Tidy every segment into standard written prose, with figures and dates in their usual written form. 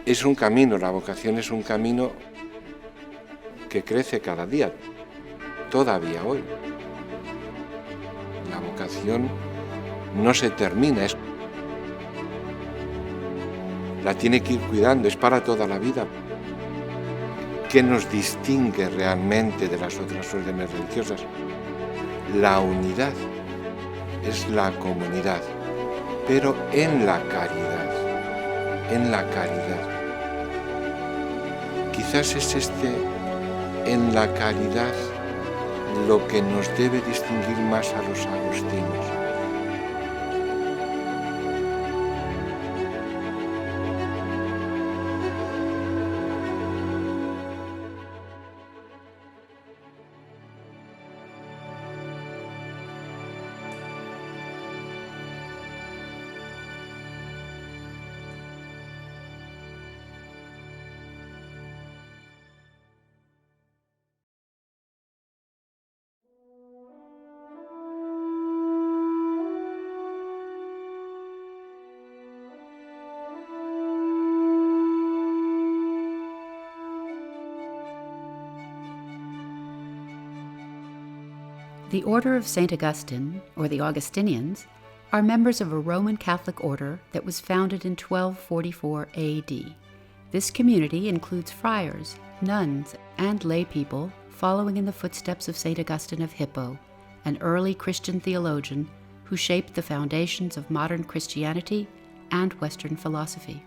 Es un camino, la vocación es un camino que crece cada día, todavía hoy. La vocación no se termina, la tiene que ir cuidando, es para toda la vida. ¿Qué nos distingue realmente de las otras órdenes religiosas? La unidad, es la comunidad, pero en la caridad, en la caridad. Quizás es en la caridad lo que nos debe distinguir más a los agustinos. The Order of St. Augustine, or the Augustinians, are members of a Roman Catholic order that was founded in 1244 AD. This community includes friars, nuns, and lay people following in the footsteps of St. Augustine of Hippo, an early Christian theologian who shaped the foundations of modern Christianity and Western philosophy.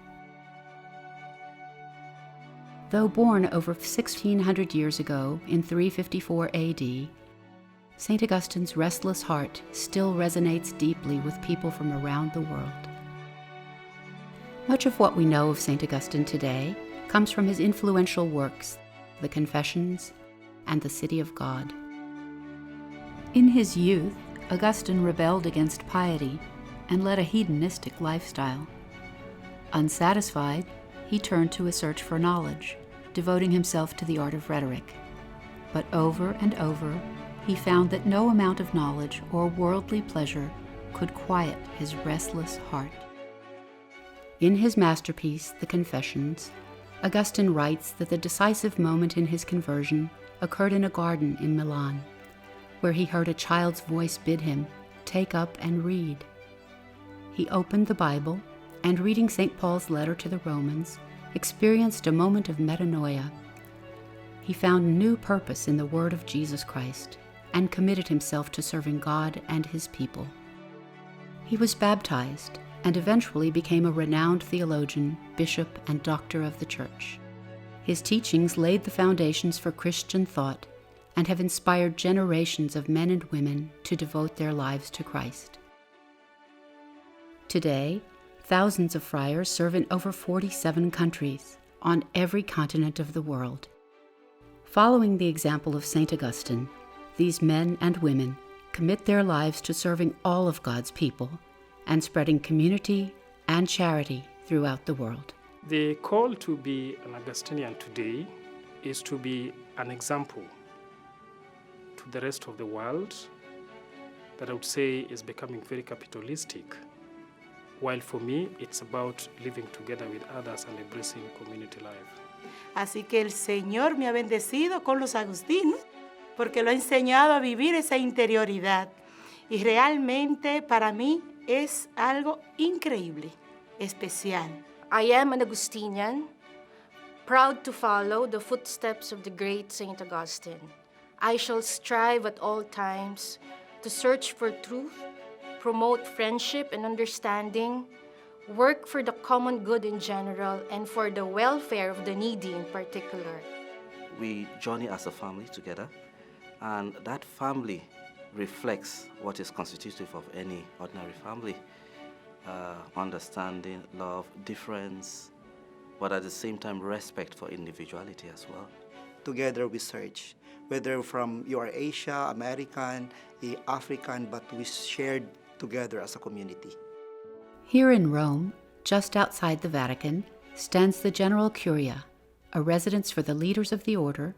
Though born over 1,600 years ago in 354 AD, St. Augustine's restless heart still resonates deeply with people from around the world. Much of what we know of St. Augustine today comes from his influential works, the Confessions and the City of God. In his youth, Augustine rebelled against piety and led a hedonistic lifestyle. Unsatisfied, he turned to a search for knowledge, devoting himself to the art of rhetoric. But over and over, he found that no amount of knowledge or worldly pleasure could quiet his restless heart. In his masterpiece, The Confessions, Augustine writes that the decisive moment in his conversion occurred in a garden in Milan, where he heard a child's voice bid him, "Take up and read." He opened the Bible, and reading St. Paul's letter to the Romans, experienced a moment of metanoia. He found new purpose in the word of Jesus Christ, and committed himself to serving God and his people. He was baptized and eventually became a renowned theologian, bishop, and doctor of the Church. His teachings laid the foundations for Christian thought and have inspired generations of men and women to devote their lives to Christ. Today, thousands of friars serve in over 47 countries on every continent of the world. Following the example of St. Augustine, these men and women commit their lives to serving all of God's people and spreading community and charity throughout the world. The call to be an Augustinian today is to be an example to the rest of the world that I would say is becoming very capitalistic, while for me it's about living together with others and embracing community life. Así que el Señor me ha bendecido con los agustinos porque lo ha enseñado a vivir esa interioridad. Y realmente para mí es algo increíble, especial. I am an Augustinian, proud to follow the footsteps of the great St. Augustine. I shall strive at all times to search for truth, promote friendship and understanding, work for the common good in general, and for the welfare of the needy in particular. We journey as a family together, and that family reflects what is constitutive of any ordinary family. Understanding, love, difference, but at the same time respect for individuality as well. Together we search, whether from you are Asia, American, African, but we shared together as a community. Here in Rome, just outside the Vatican, stands the General Curia, a residence for the leaders of the order,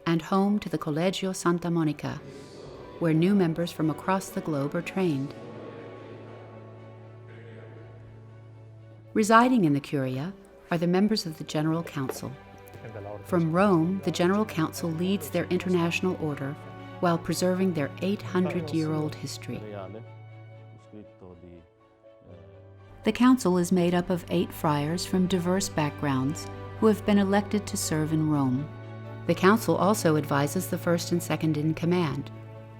and home to the Collegio Santa Monica, where new members from across the globe are trained. Residing in the Curia, are the members of the General Council. From Rome, the General Council leads their international order while preserving their 800-year-old history. The council is made up of 8 friars from diverse backgrounds who have been elected to serve in Rome. The council also advises the first and second in command,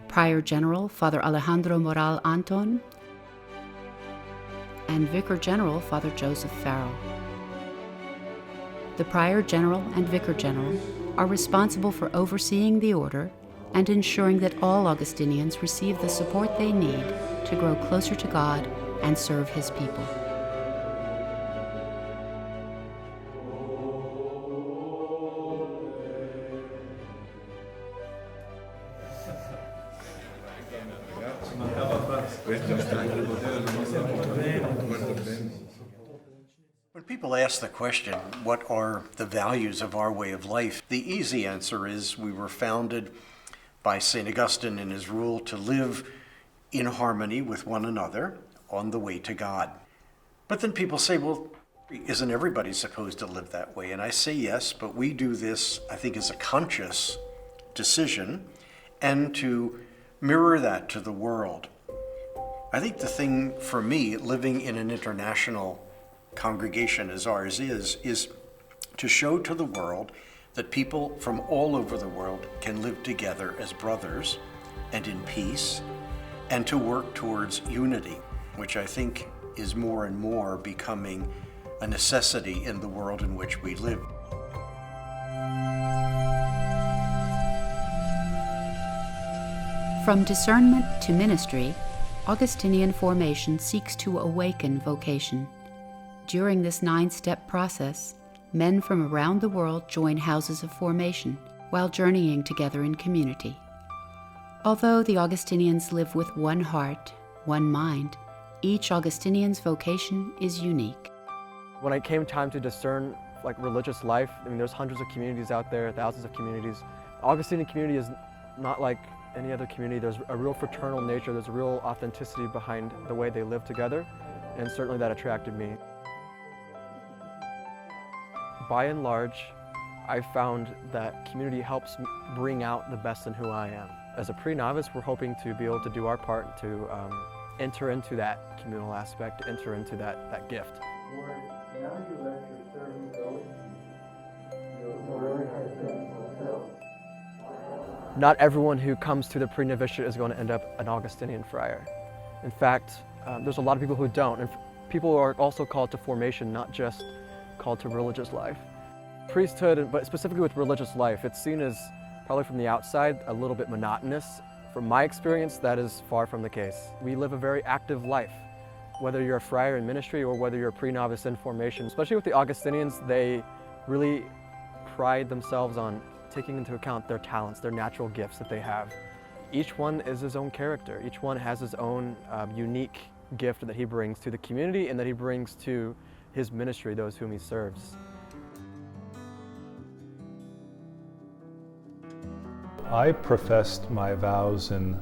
Prior General Father Alejandro Moral Anton and Vicar General Father Joseph Farrell. The Prior General and Vicar General are responsible for overseeing the order and ensuring that all Augustinians receive the support they need to grow closer to God and serve His people. When people ask the question, what are the values of our way of life? The easy answer is we were founded by St. Augustine in his rule to live in harmony with one another on the way to God. But then people say, well, isn't everybody supposed to live that way? And I say yes, but we do this, I think, as a conscious decision and to mirror that to the world. I think the thing for me, living in an international congregation as ours is to show to the world that people from all over the world can live together as brothers and in peace, and to work towards unity, which I think is more and more becoming a necessity in the world in which we live. From discernment to ministry, Augustinian formation seeks to awaken vocation. During this 9-step process, men from around the world join houses of formation while journeying together in community. Although the Augustinians live with one heart, one mind, each Augustinian's vocation is unique. When it came time to discern religious life, there's hundreds of communities out there, thousands of communities. Augustinian community is not like any other community. There's a real fraternal nature, there's a real authenticity behind the way they live together, and certainly that attracted me. By and large, I found that community helps bring out the best in who I am. As a pre-novice, we're hoping to be able to do our part to enter into that communal aspect, enter into that gift. Not everyone who comes to the pre-novitiate is going to end up an Augustinian friar. In fact, there's a lot of people who don't, and people are also called to formation, not just called to religious life. Priesthood, but specifically with religious life, it's seen as, probably from the outside, a little bit monotonous. From my experience, that is far from the case. We live a very active life, whether you're a friar in ministry or whether you're a pre-novice in formation. Especially with the Augustinians, they really pride themselves on taking into account their talents, their natural gifts that they have. Each one is his own character. Each one has his own unique gift that he brings to the community and that he brings to his ministry, those whom he serves. I professed my vows in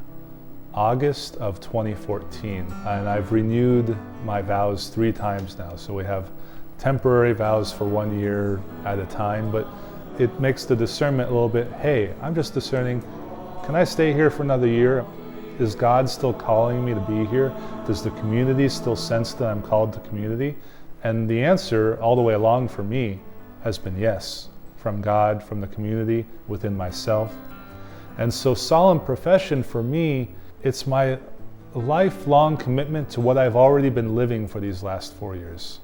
August of 2014, and I've renewed my vows 3 times now. So we have temporary vows for 1 year at a time, but it makes the discernment a little bit, hey, I'm just discerning, can I stay here for another year? Is God still calling me to be here? Does the community still sense that I'm called to community? And the answer all the way along for me has been yes, from God, from the community, within myself. And so solemn profession for me, it's my lifelong commitment to what I've already been living for these last 4 years.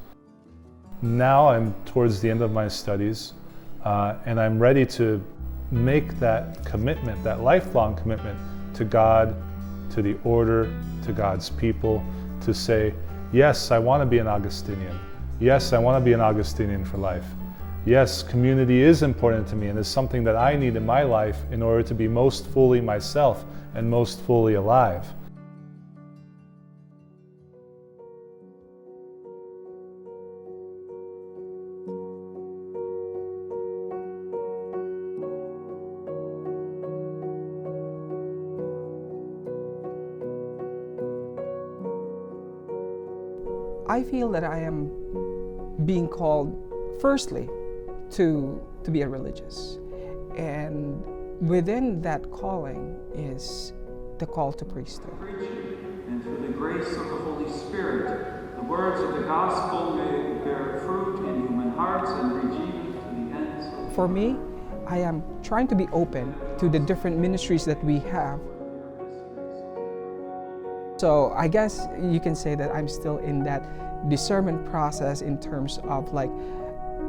Now I'm towards the end of my studies, and I'm ready to make that commitment, that lifelong commitment to God, to the order, to God's people, to say, yes, I want to be an Augustinian. Yes, I want to be an Augustinian for life. Yes, community is important to me and is something that I need in my life in order to be most fully myself and most fully alive. I feel that I am being called Firstly, to be a religious. And within that calling is the call to priesthood. And through the grace of the Holy Spirit, the words of the gospel may bear fruit in human hearts and reach even to the ends of the earth. For me, I am trying to be open to the different ministries that we have. So I guess you can say that I'm still in that discernment process in terms of like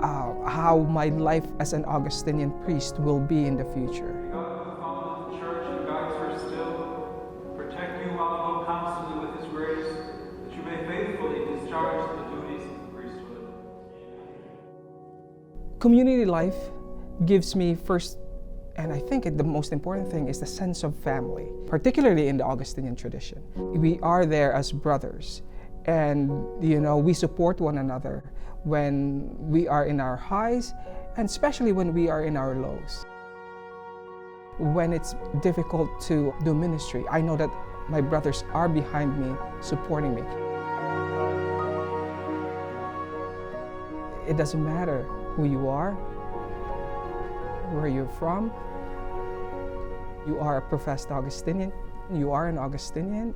how my life as an Augustinian priest will be in the future. God, the Father of the Church, and guides her still, protect you while you go constantly with His grace, that you may faithfully discharge the duties of the priesthood. Community life gives me first, and I think the most important thing is the sense of family, particularly in the Augustinian tradition. We are there as brothers, and we support one another when we are in our highs, and especially when we are in our lows. When it's difficult to do ministry, I know that my brothers are behind me, supporting me. It doesn't matter who you are, where you're from. You are a professed Augustinian, you are an Augustinian,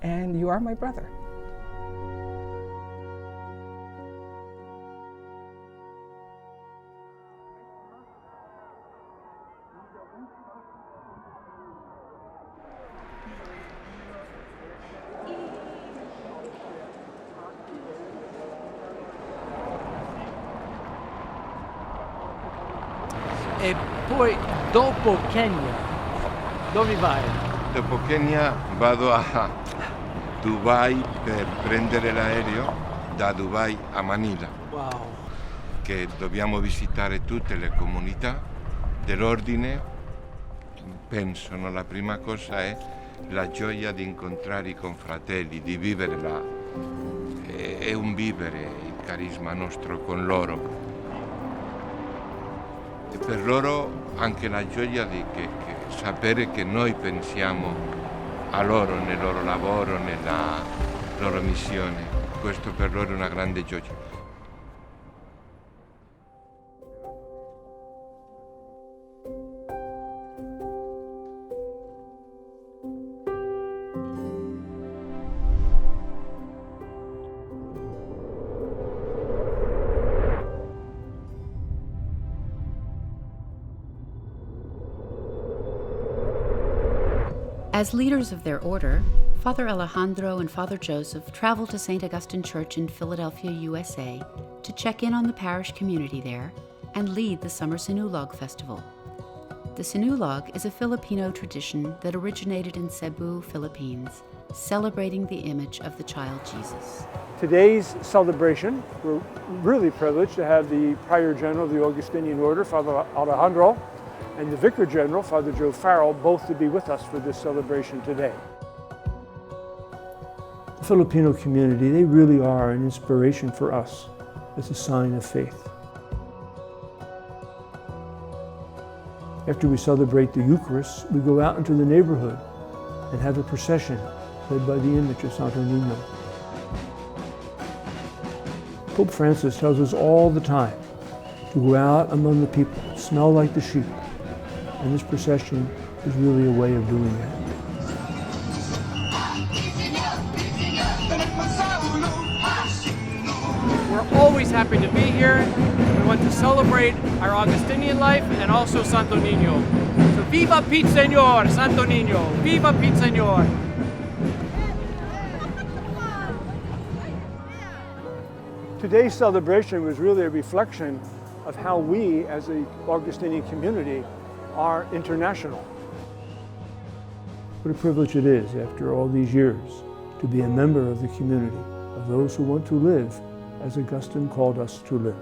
and you are my brother. E poi dopo Kenya, dove vai? Dopo Kenya vado a Dubai per prendere l'aereo da Dubai a Manila. Wow. Che dobbiamo visitare tutte le comunità dell'ordine. Penso, no, la prima cosa è la gioia di incontrare i confratelli, di vivere là. È un vivere il carisma nostro con loro. E per loro anche la gioia di sapere che noi pensiamo a loro, nel loro lavoro, nella loro missione. Questo per loro è una grande gioia. As leaders of their order, Father Alejandro and Father Joseph traveled to St. Augustine Church in Philadelphia, USA, to check in on the parish community there and lead the Summer Sinulog Festival. The Sinulog is a Filipino tradition that originated in Cebu, Philippines, celebrating the image of the child Jesus. Today's celebration, we're really privileged to have the Prior General of the Augustinian Order, Father Alejandro, and the Vicar General, Father Joe Farrell, both to be with us for this celebration today. The Filipino community, they really are an inspiration for us as a sign of faith. After we celebrate the Eucharist, we go out into the neighborhood and have a procession led by the image of Santo Niño. Pope Francis tells us all the time to go out among the people, smell like the sheep. And this procession is really a way of doing that. We're always happy to be here. We want to celebrate our Augustinian life and also Santo Niño. So viva Pete Señor, Santo Niño, viva Pete Señor. Today's celebration was really a reflection of how we, as the Augustinian community, are international. What a privilege it is, after all these years, to be a member of the community, of those who want to live as Augustine called us to live.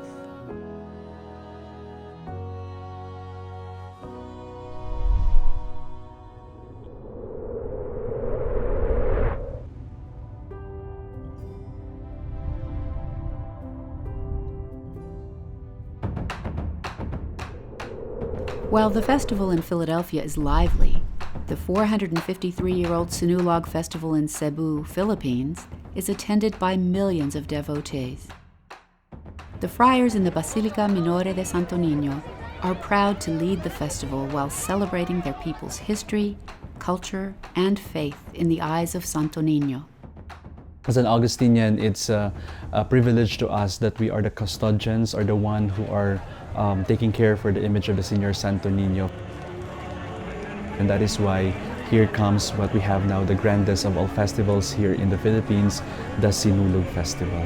While the festival in Philadelphia is lively, the 453-year-old Sinulog Festival in Cebu, Philippines, is attended by millions of devotees. The friars in the Basilica Minore de Santo Niño are proud to lead the festival while celebrating their people's history, culture, and faith in the eyes of Santo Niño. As an Augustinian, it's a privilege to us that we are the custodians or the one who are taking care for the image of the Señor Santo Niño. And that is why here comes what we have now, the grandest of all festivals here in the Philippines, the Sinulog Festival.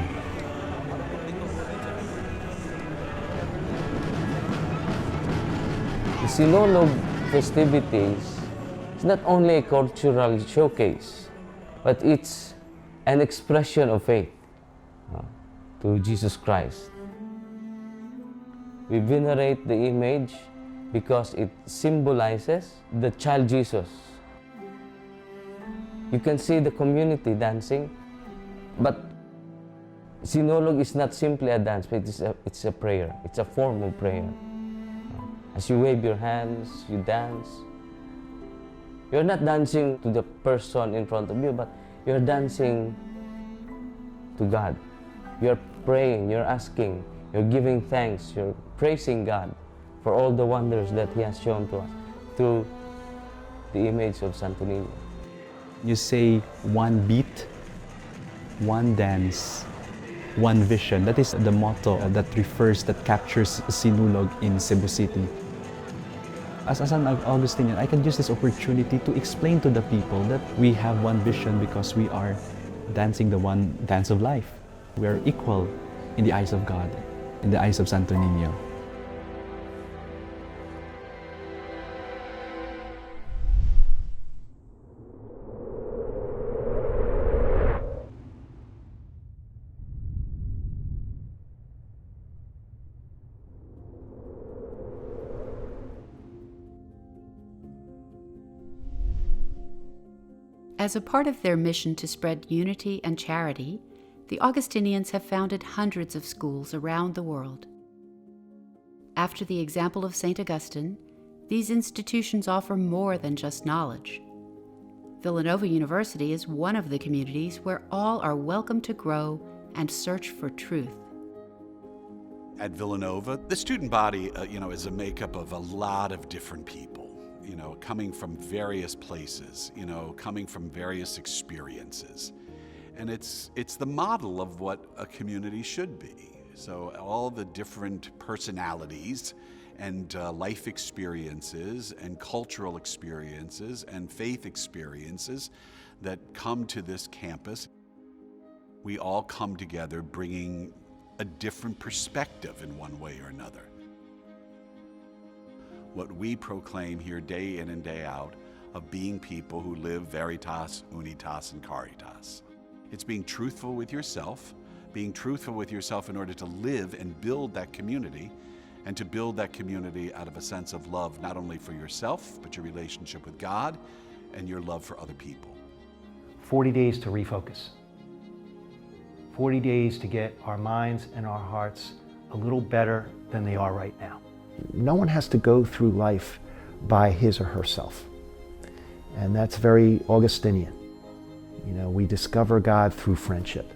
The Sinulog festivities is not only a cultural showcase, but it's an expression of faith to Jesus Christ. We venerate the image because it symbolizes the child Jesus. You can see the community dancing, but Sinulog is not simply a dance, but it's a prayer. It's a form of prayer. As you wave your hands, you dance. You're not dancing to the person in front of you, but you're dancing to God. You're praying, you're asking, you're giving thanks, you're praising God for all the wonders that He has shown to us through the image of Santo Niño. You say one beat, one dance, one vision. That is the motto that captures Sinulog in Cebu City. As an Augustinian, I can use this opportunity to explain to the people that we have one vision because we are dancing the one dance of life. We are equal in the eyes of God, in the eyes of Santo Niño. As a part of their mission to spread unity and charity, the Augustinians have founded hundreds of schools around the world. After the example of St. Augustine, these institutions offer more than just knowledge. Villanova University is one of the communities where all are welcome to grow and search for truth. At Villanova, the student body, is a makeup of a lot of different people. Coming from various places, coming from various experiences. And it's the model of what a community should be. So all the different personalities and life experiences and cultural experiences and faith experiences that come to this campus, we all come together bringing a different perspective in one way or another. What we proclaim here day in and day out of being people who live veritas, unitas, and caritas. It's being truthful with yourself in order to live and build that community, and to build that community out of a sense of love, not only for yourself, but your relationship with God and your love for other people. 40 days to refocus. 40 days to get our minds and our hearts a little better than they are right now. No one has to go through life by his or herself. And that's very Augustinian. We discover God through friendship.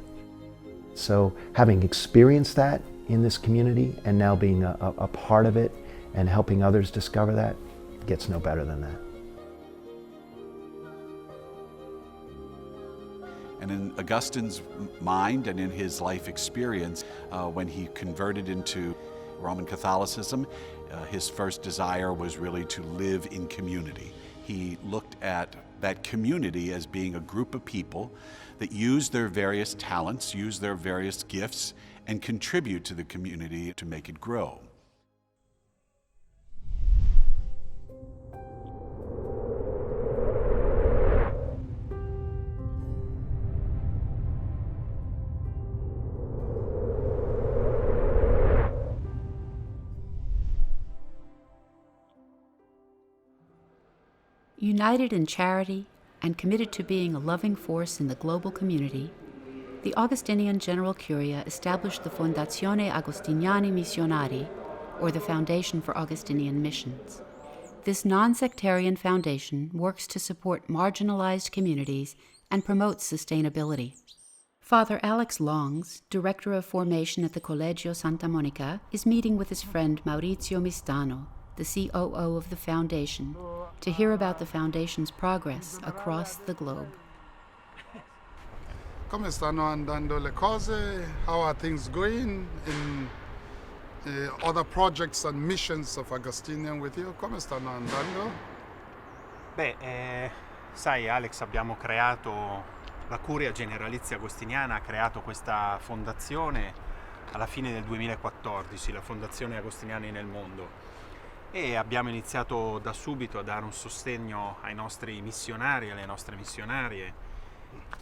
So having experienced that in this community and now being a part of it and helping others discover that, gets no better than that. And in Augustine's mind and in his life experience, when he converted into Roman Catholicism, his first desire was really to live in community. He looked at that community as being a group of people that use their various talents, use their various gifts, and contribute to the community to make it grow. United in charity and committed to being a loving force in the global community, the Augustinian General Curia established the Fondazione Agostiniani Missionari, or the Foundation for Augustinian Missions. This non-sectarian foundation works to support marginalized communities and promotes sustainability. Father Alex Longs, Director of Formation at the Collegio Santa Monica, is meeting with his friend Maurizio Mistano, the COO of the Foundation, to hear about the Foundation's progress across the globe. Come stanno andando le cose? How are things going in other projects and missions of Augustinian with you? Come stanno andando? Sai Alex, abbiamo creato, la Curia Generalizia Agostiniana ha creato questa fondazione alla fine del 2014, la Fondazione Agostiniani nel Mondo, e abbiamo iniziato da subito a dare un sostegno ai nostri missionari e alle nostre missionarie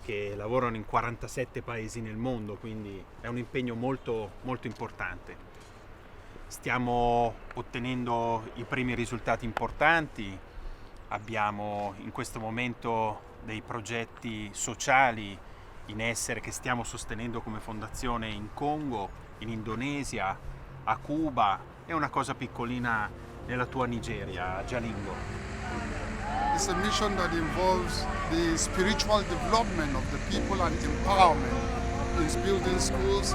che lavorano in 47 paesi nel mondo, quindi è un impegno molto, molto importante. Stiamo ottenendo i primi risultati importanti, abbiamo in questo momento dei progetti sociali in essere che stiamo sostenendo come fondazione in Congo, in Indonesia, a Cuba e una cosa piccolina nella tua Nigeria, a Jalingo. It's a mission that involves the spiritual development of the people and empowerment. It's building schools,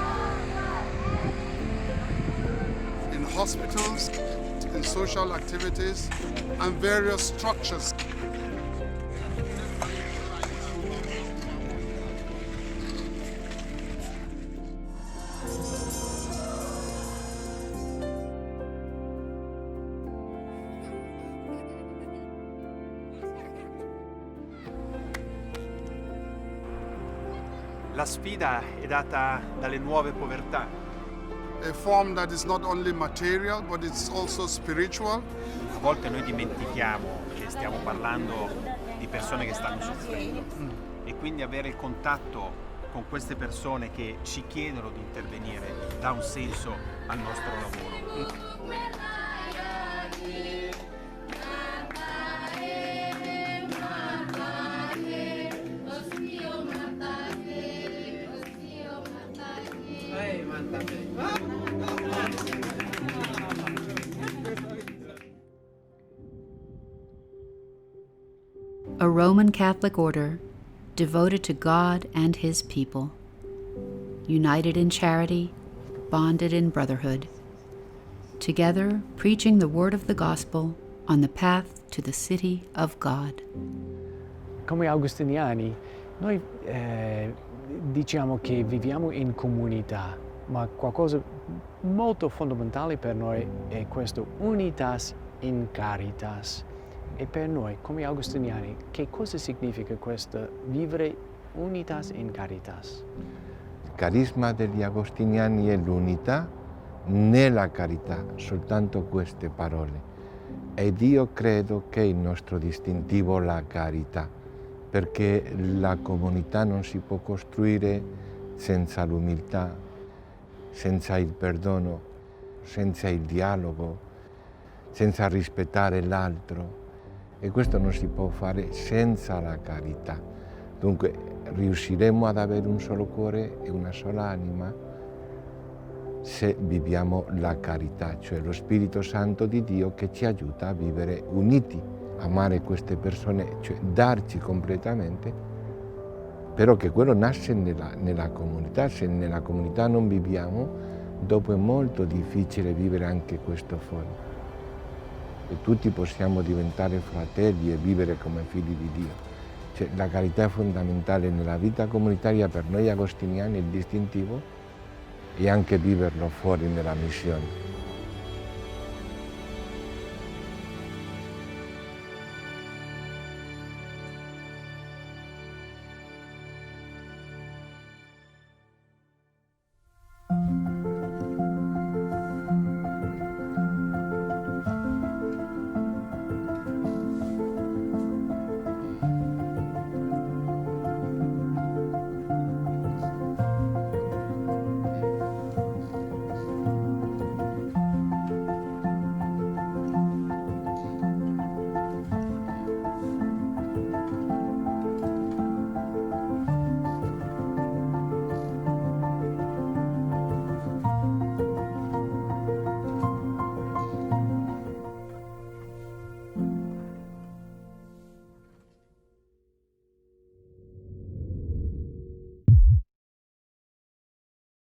in hospitals, in social activities, and various structures. La sfida è data dalle nuove povertà. A form that is not only material, but it's also spiritual. A volte noi dimentichiamo che stiamo parlando di persone che stanno soffrendo e quindi avere il contatto con queste persone che ci chiedono di intervenire dà un senso al nostro lavoro. A Roman Catholic order devoted to God and His people, united in charity, bonded in brotherhood, together preaching the word of the gospel on the path to the city of God. Come Augustiniani, noi diciamo che viviamo in comunità, ma qualcosa molto fondamentale per noi è questo unitas in caritas. E per noi, come Augustiniani, che cosa significa questo vivere unitas in caritas? Il carisma degli agostiniani è l'unità nella carità, soltanto queste parole. Ed io credo che il nostro distintivo è la carità, perché la comunità non si può costruire senza l'umiltà, senza il perdono, senza il dialogo, senza rispettare l'altro. E questo non si può fare senza la carità. Dunque riusciremo ad avere un solo cuore e una sola anima se viviamo la carità, cioè lo Spirito Santo di Dio che ci aiuta a vivere uniti, amare queste persone, cioè darci completamente, però che quello nasce nella comunità. Se nella comunità non viviamo, dopo è molto difficile vivere anche questo fuori. E tutti possiamo diventare fratelli e vivere come figli di Dio. Cioè, la carità è fondamentale nella vita comunitaria per noi agostiniani, il distintivo, e anche viverlo fuori nella missione.